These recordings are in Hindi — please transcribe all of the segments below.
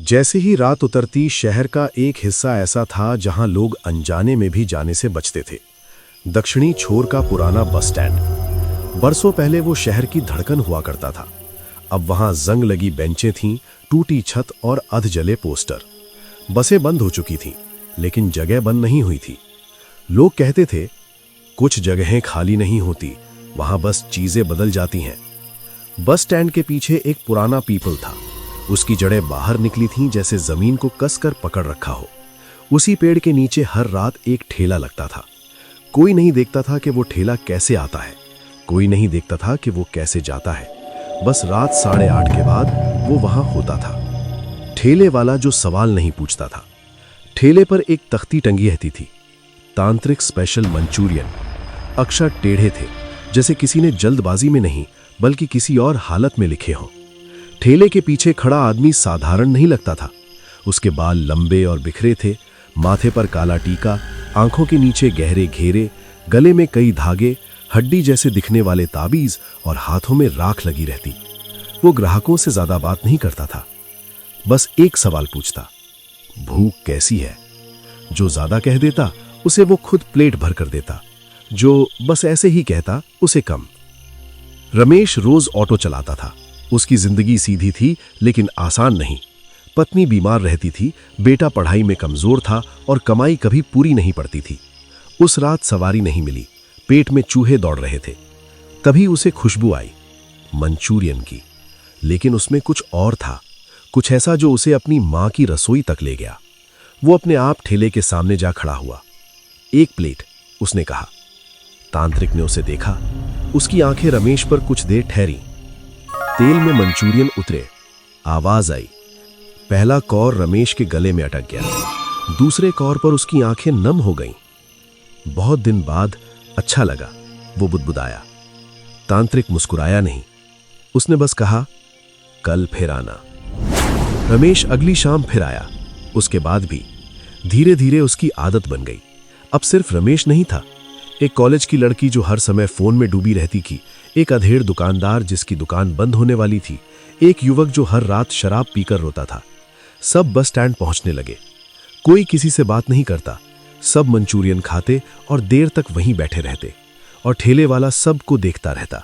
जैसे ही रात उतरती, शहर का एक हिस्सा ऐसा था जहां लोग अनजाने में भी जाने से बचते थे। दक्षिणी छोर का पुराना बस स्टैंड। बरसों पहले वो शहर की धड़कन हुआ करता था। अब वहां जंग लगी बेंचें थीं, टूटी छत और अध जले पोस्टर। बसें बंद हो चुकी थीं, लेकिन जगह बंद नहीं हुई थी। लोग कहते थे, कुछ जगहें खाली नहीं होती, वहां बस चीजें बदल जाती हैं। बस स्टैंड के पीछे एक पुराना पीपल था। उसकी जड़ें बाहर निकली थीं, जैसे जमीन को कसकर पकड़ रखा हो। उसी पेड़ के नीचे हर रात एक ठेला लगता था। कोई नहीं देखता था कि वो ठेला कैसे आता है, कोई नहीं देखता था कि वो कैसे जाता है। बस रात 8:30 के बाद वो वहां होता था। ठेले वाला जो सवाल नहीं पूछता था। ठेले पर एक तख्ती टंगी रहती थी, तांत्रिक स्पेशल मंचूरियन। अक्षर टेढ़े थे, जैसे किसी ने जल्दबाजी में नहीं बल्कि किसी और हालत में लिखे हों। ठेले के पीछे खड़ा आदमी साधारण नहीं लगता था। उसके बाल लंबे और बिखरे थे, माथे पर काला टीका, आंखों के नीचे गहरे घेरे, गले में कई धागे, हड्डी जैसे दिखने वाले ताबीज और हाथों में राख लगी रहती। वो ग्राहकों से ज्यादा बात नहीं करता था, बस एक सवाल पूछता, भूख कैसी है? जो ज्यादा कह देता उसे वो खुद प्लेट भर कर देता, जो बस ऐसे ही कहता उसे कम। रमेश रोज ऑटो चलाता था। उसकी जिंदगी सीधी थी लेकिन आसान नहीं। पत्नी बीमार रहती थी, बेटा पढ़ाई में कमजोर था और कमाई कभी पूरी नहीं पड़ती थी। उस रात सवारी नहीं मिली, पेट में चूहे दौड़ रहे थे। तभी उसे खुशबू आई, मंचूरियन की। लेकिन उसमें कुछ और था, कुछ ऐसा जो उसे अपनी मां की रसोई तक ले गया। वो अपने आप ठेले के सामने जा खड़ा हुआ। एक प्लेट, उसने कहा। तांत्रिक ने उसे देखा। उसकी आंखें रमेश पर कुछ देर ठहरी। तेल में मंचूरियन उतरे। आवाज आई। पहला कौर रमेश के गले में अटक गया। दूसरे कौर पर उसकी आंखें नम हो गईं। बहुत दिन बाद अच्छा लगा, वो बुदबुदाया। तांत्रिक मुस्कुराया नहीं, उसने बस कहा, कल फिर आना। रमेश अगली शाम फिर आया। उसके बाद भी धीरे धीरे उसकी आदत बन गई। अब सिर्फ रमेश नहीं था, एक कॉलेज की लड़की जो हर समय फोन में डूबी रहती थी, एक अधेड़ दुकानदार जिसकी दुकान बंद होने वाली थी, एक युवक जो हर रात शराब पीकर रोता था। सब बस स्टैंड पहुंचने लगे। कोई किसी से बात नहीं करता, सब मंचूरियन खाते और देर तक वहीं बैठे रहते, और ठेले वाला सबको देखता रहता।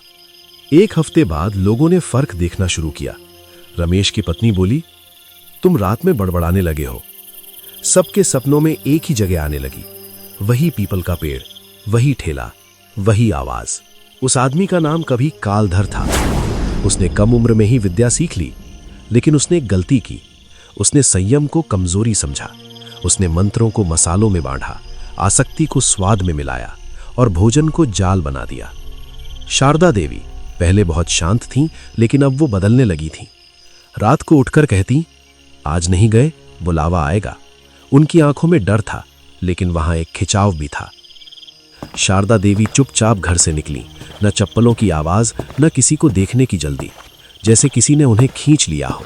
एक हफ्ते बाद लोगों ने फर्क देखना शुरू किया। रमेश की पत्नी बोली, तुम रात में बड़बड़ाने लगे हो। सबके सपनों में एक ही जगह आने लगी, वही पीपल का पेड़, वही ठेला, वही आवाज। उस आदमी का नाम कभी कालधर था। उसने कम उम्र में ही विद्या सीख ली, लेकिन उसने एक गलती की। उसने संयम को कमजोरी समझा। उसने मंत्रों को मसालों में बांधा, आसक्ति को स्वाद में मिलाया और भोजन को जाल बना दिया। शारदा देवी पहले बहुत शांत थीं, लेकिन अब वो बदलने लगी थीं। रात को उठकर कहती, आज नहीं गए, बुलावा आएगा। उनकी आंखों में डर था, लेकिन वहां एक खिंचाव भी था। शारदा देवी चुपचाप घर से निकली, न चप्पलों की आवाज, न किसी को देखने की जल्दी, जैसे किसी ने उन्हें खींच लिया हो।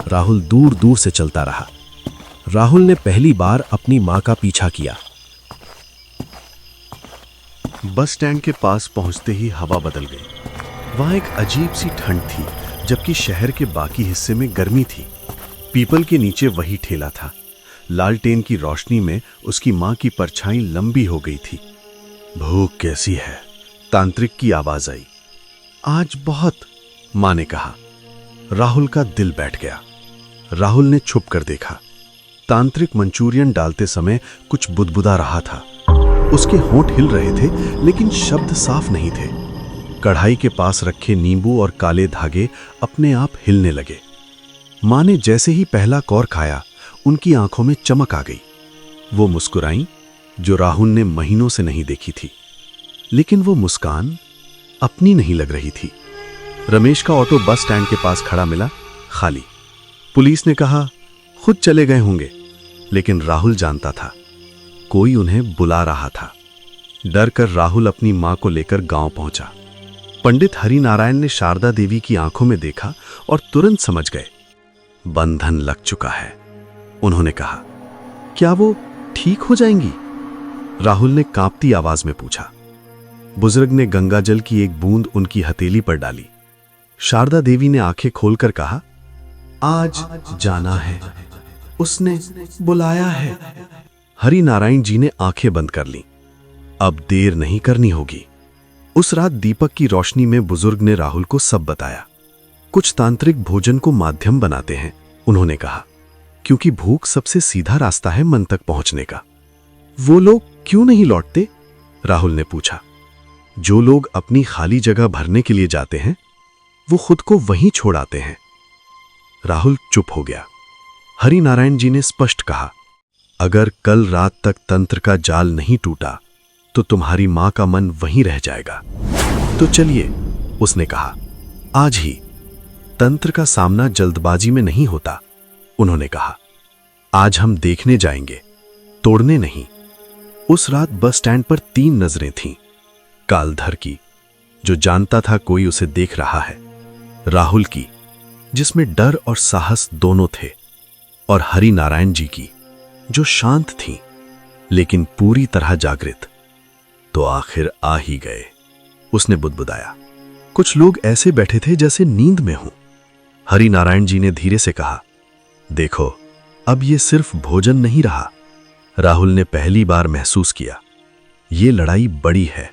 राहुल दूर दूर से चलता रहा। राहुल ने पहली बार अपनी मां का पीछा किया। बस स्टैंड के पास पहुंचते ही हवा बदल गई। वहां एक अजीब सी ठंड थी, जबकि शहर के बाकी हिस्से में गर्मी थी। पीपल के नीचे वही ठेला था। लालटेन की रोशनी में उसकी मां की परछाई लंबी हो गई थी। भूख कैसी है? तांत्रिक की आवाज आई। आज बहुत, मां ने कहा। राहुल का दिल बैठ गया। राहुल ने छुप कर देखा। तांत्रिक मंचूरियन डालते समय कुछ बुदबुदा रहा था। उसके होंठ हिल रहे थे, लेकिन शब्द साफ नहीं थे। कढ़ाई के पास रखे नींबू और काले धागे अपने आप हिलने लगे। मां ने जैसे ही पहला कौर खाया, उनकी आंखों में चमक आ गई। वो मुस्कुराई, जो राहुल ने महीनों से नहीं देखी थी। लेकिन वो मुस्कान अपनी नहीं लग रही थी। रमेश का ऑटो बस स्टैंड के पास खड़ा मिला, खाली। पुलिस ने कहा खुद चले गए होंगे, लेकिन राहुल जानता था कोई उन्हें बुला रहा था। डर कर राहुल अपनी मां को लेकर गांव पहुंचा। पंडित हरिनारायण ने शारदा देवी की आंखों में देखा और तुरंत समझ गए, बंधन लग चुका है। उन्होंने कहा, क्या वो ठीक हो जाएंगी? राहुल ने कांपती आवाज में पूछा। बुजुर्ग ने गंगाजल की एक बूंद उनकी हथेली पर डाली। शारदा देवी ने आंखें खोलकर कहा, आज जाना है। उसने बुलाया है। हरि नारायण जी ने आंखें बंद कर लीं। अब देर नहीं करनी होगी। उस रात दीपक की रोशनी में बुजुर्ग ने राहुल को सब बताया। कुछ तांत्रिक भोजन को माध्यम बनाते हैं, उन्होंने कहा, क्योंकि भूख सबसे सीधा रास्ता है मन तक पहुंचने का। वो लोग क्यों नहीं लौटते? राहुल ने पूछा। जो लोग अपनी खाली जगह भरने के लिए जाते हैं, वो खुद को वहीं छोड़ आते हैं। राहुल चुप हो गया। हरि नारायण जी ने स्पष्ट कहा, अगर कल रात तक तंत्र का जाल नहीं टूटा तो तुम्हारी मां का मन वहीं रह जाएगा। तो चलिए, उसने कहा, आज ही। तंत्र का सामना जल्दबाजी में नहीं होता, उन्होंने कहा। आज हम देखने जाएंगे, तोड़ने नहीं। उस रात बस स्टैंड पर 3 नजरें थीं। कालधर की, जो जानता था कोई उसे देख रहा है, राहुल की, जिसमें डर और साहस दोनों थे, और हरि नारायण जी की, जो शांत थीं लेकिन पूरी तरह जागृत। तो आखिर आ ही गए, उसने बुदबुदाया। कुछ लोग ऐसे बैठे थे जैसे नींद में हों। हरि नारायण जी ने धीरे से कहा, देखो, अब ये सिर्फ भोजन नहीं रहा। राहुल ने पहली बार महसूस किया, ये लड़ाई बड़ी है।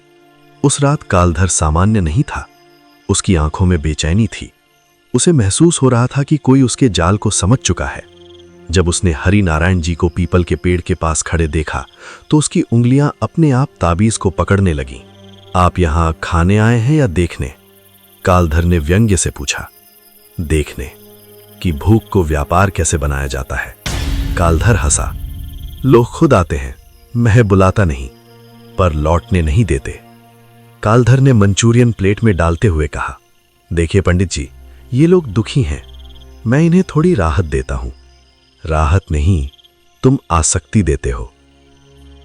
उस रात कालधर सामान्य नहीं था। उसकी आंखों में बेचैनी थी। उसे महसूस हो रहा था कि कोई उसके जाल को समझ चुका है। जब उसने हरि नारायण जी को पीपल के पेड़ के पास खड़े देखा तो उसकी उंगलियां अपने आप ताबीज को पकड़ने लगीं। आप यहां खाने आए हैं या देखने? कालधर ने व्यंग्य से पूछा। देखने, कि भूख को व्यापार कैसे बनाया जाता है। कालधर हंसा। लोग खुद आते हैं, मैं बुलाता नहीं, पर लौटने नहीं देते। कालधर ने मंचूरियन प्लेट में डालते हुए कहा, देखिए पंडित जी, ये लोग दुखी हैं, मैं इन्हें थोड़ी राहत देता हूं। राहत नहीं, तुम आसक्ति देते हो।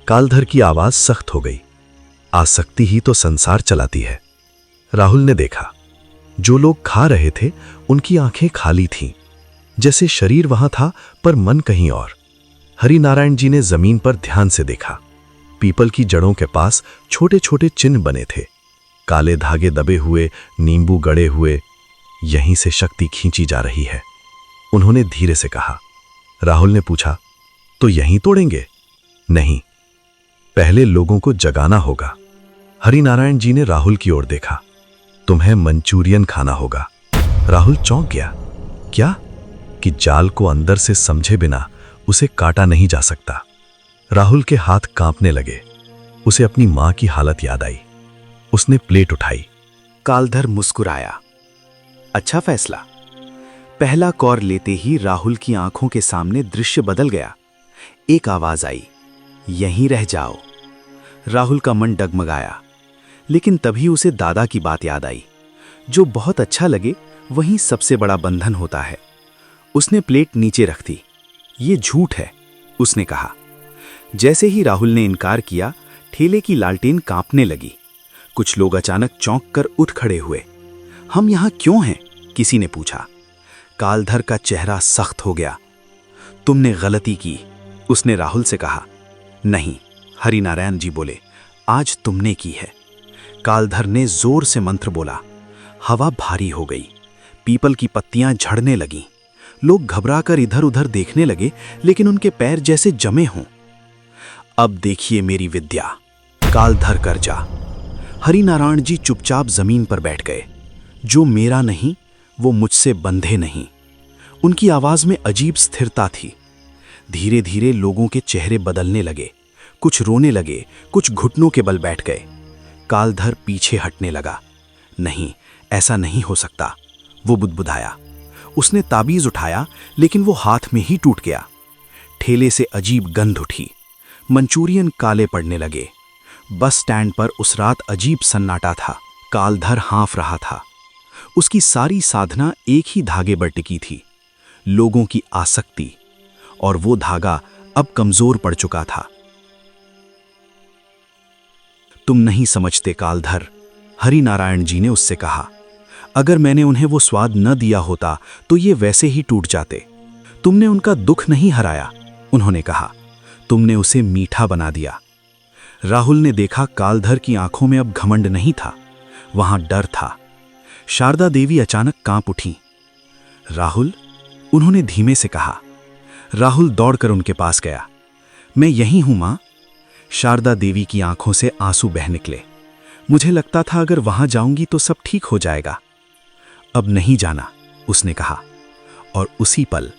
कालधर की आवाज सख्त हो गई। आसक्ति ही तो संसार चलाती है। राहुल ने देखा, जो लोग खा रहे थे उनकी आंखें खाली थीं, जैसे शरीर वहां था पर मन कहीं और। हरि नारायण जी ने जमीन पर ध्यान से देखा। पीपल की जड़ों के पास छोटे छोटे चिन्ह बने थे, काले धागे दबे हुए, नींबू गड़े हुए। यहीं से शक्ति खींची जा रही है, उन्होंने धीरे से कहा। राहुल ने पूछा, तो यहीं तोड़ेंगे? नहीं, पहले लोगों को जगाना होगा। हरि नारायण जी ने राहुल की ओर देखा। तुम्हें मंचूरियन खाना होगा। राहुल चौंक गया। क्या? कि जाल को अंदर से समझे बिना उसे काटा नहीं जा सकता। राहुल के हाथ कांपने लगे। उसे अपनी मां की हालत याद आई। उसने प्लेट उठाई। कालधर मुस्कुराया। अच्छा फैसला। पहला कौर लेते ही राहुल की आंखों के सामने दृश्य बदल गया। एक आवाज आई, यहीं रह जाओ। राहुल का मन डगमगाया, लेकिन तभी उसे दादा की बात याद आई, जो बहुत अच्छा लगे वहीं सबसे बड़ा बंधन होता है। उसने प्लेट नीचे रख दी। ये झूठ है, उसने कहा। जैसे ही राहुल ने इनकार किया, ठेले की लालटेन कांपने लगी। कुछ लोग अचानक चौंक कर उठ खड़े हुए। हम यहां क्यों हैं? किसी ने पूछा। कालधर का चेहरा सख्त हो गया। तुमने गलती की, उसने राहुल से कहा। नहीं, हरि नारायण जी बोले, आज तुमने की है। कालधर ने जोर से मंत्र बोला। हवा भारी हो गई। पीपल की पत्तियां झड़ने लगीं। लोग घबराकर इधर उधर देखने लगे, लेकिन उनके पैर जैसे जमे हों। अब देखिए मेरी विद्या, कालधर कर जा। हरि नारायण जी चुपचाप जमीन पर बैठ गए। जो मेरा नहीं वो मुझसे बंधे नहीं। उनकी आवाज में अजीब स्थिरता थी। धीरे धीरे लोगों के चेहरे बदलने लगे। कुछ रोने लगे, कुछ घुटनों के बल बैठ गए। कालधर पीछे हटने लगा। नहीं, ऐसा नहीं हो सकता, वो बुदबुदाया। उसने ताबीज उठाया, लेकिन वो हाथ में ही टूट गया। ठेले से अजीब गंध उठी। मंचूरियन काले पड़ने लगे। बस स्टैंड पर उस रात अजीब सन्नाटा था। कालधर हाँफ रहा था। उसकी सारी साधना एक ही धागे पर टिकी थी, लोगों की आसक्ति, और वो धागा अब कमजोर पड़ चुका था। तुम नहीं समझते कालधर, हरि नारायण जी ने उससे कहा। अगर मैंने उन्हें वो स्वाद न दिया होता तो ये वैसे ही टूट जाते। तुमने उनका दुख नहीं हराया, उन्होंने कहा। तुमने उसे मीठा बना दिया। राहुल ने देखा कालधर की आंखों में अब घमंड नहीं था, वहां डर था। शारदा देवी अचानक कांप उठी। राहुल, उन्होंने धीमे से कहा। राहुल दौड़कर उनके पास गया। मैं यहीं हूं मां। शारदा देवी की आंखों से आंसू बह निकले। मुझे लगता था अगर वहां जाऊंगी तो सब ठीक हो जाएगा। अब नहीं जाना, उसने कहा। और उसी पल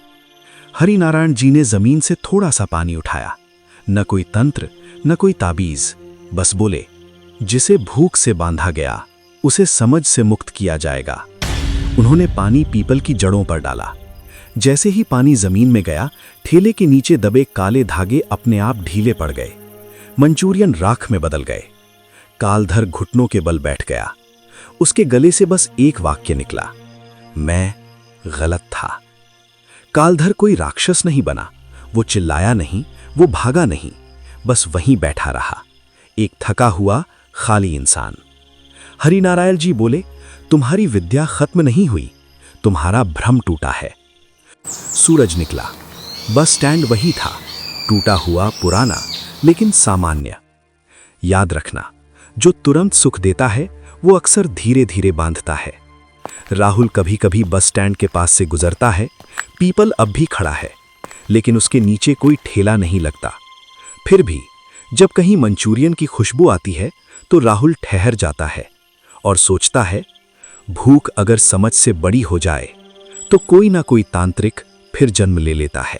हरिनारायण जी ने जमीन से थोड़ा सा पानी उठाया। न कोई तंत्र, न कोई ताबीज, बस बोले, जिसे भूख से बांधा गया उसे समझ से मुक्त किया जाएगा। उन्होंने पानी पीपल की जड़ों पर डाला। जैसे ही पानी जमीन में गया, ठेले के नीचे दबे काले धागे अपने आप ढीले पड़ गए। मंचूरियन राख में बदल गए। कालधर घुटनों के बल बैठ गया। उसके गले से बस एक वाक्य निकला, मैं गलत था। कालधर कोई राक्षस नहीं बना। वो चिल्लाया नहीं, वो भागा नहीं, बस वहीं बैठा रहा, एक थका हुआ खाली इंसान। हरिनारायण जी बोले, तुम्हारी विद्या खत्म नहीं हुई, तुम्हारा भ्रम टूटा है। सूरज निकला। बस स्टैंड वही था, टूटा हुआ, पुराना, लेकिन सामान्य। याद रखना, जो तुरंत सुख देता है वो अक्सर धीरे धीरे बांधता है। राहुल कभी कभी बस स्टैंड के पास से गुजरता है। पीपल अब भी खड़ा है, लेकिन उसके नीचे कोई ठेला नहीं लगता। फिर भी जब कहीं मंचूरियन की खुशबू आती है तो राहुल ठहर जाता है और सोचता है, भूख अगर समझ से बड़ी हो जाए तो कोई ना कोई तांत्रिक फिर जन्म ले लेता है।